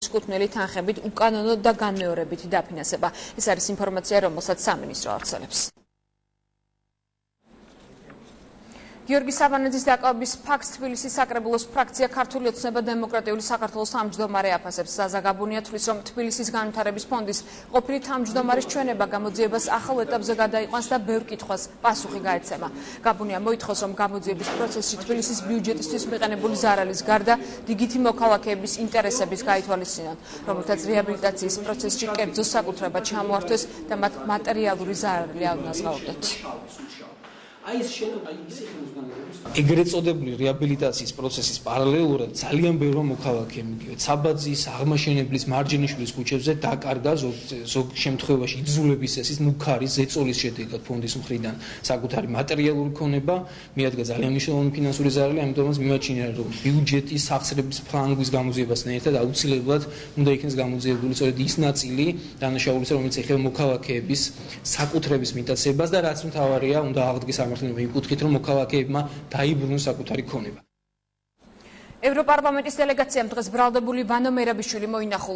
მოციქულთმელი თანხებით უკანონო და განმეორებითი დაფინანსება. ეს არის ინფორმაცია, რომელსაც სამინისტრო ავრცელებს. გიორგი საბანაძის დაკავების ფაქტს თბილისის საკრებულოს ფრაქცია ქართული ოცნება დემოკრატიული საქართველოს თავმჯდომარე აფასებს. ზაზა გაბუნია თვლის, რომ თბილისის განვითარების ფონდის ყოფილი თავმჯდომარის ჩვენება გამოძიებას ახალ ეტაპზე გადაიყვანს და ბევრ კითხვას პასუხი გაეცემა. გაბუნია მოითხოვს, რომ გამოძიების პროცესში თბილისის ბიუჯეტისთვის მიყენებული ზარალის გარდა რიგითი მოქალაქეების ინტერესების გაითვალისწინონ, რომელთაც რეაბილიტაციის პროცესში კერძო საკუთრება ჩამოართვეს და მათ მატერიალური ზარალი აუნაზღაოდეთ. ეგრეთ წოდებული რეაბილიტაციის პროცესის პარალელურად ძალიან ბევრი მოქალაქე მიდიოდა საბაძის, აღმაშენებლის, მარჯანიშვილის ქუჩებზე დაკარგა ზოგ შემთხვევაში იძულების წესის მუქარი ზეწოლის შედეგად ფონდის მხრიდან საკუთარი მატერიალური ქონება, მიადგა ძალიან მნიშვნელოვანი ფინანსური ზარალი, ამიტომაც მიმაჩნია, რომ ბიუჯეტის სახსრების ფრანგვის გამოძიებასთან ერთად აუცილებლად უნდა იქნეს გამოძიებული სწორედ ის ნაწილი დანაშაულისა, რომელიც ეხება მოქალაქეების საკუთრების მიტაცებას და რაც მთავარია, უნდა აღდგეს იმ კუთხით, რომ მოქალაქეებმა დაიბრუნოს საკუთარი ქონება. ევროპარლამენტის დელეგაციამ დღეს ბრალდებული ვანო მერაბიშვილი მოინახულა.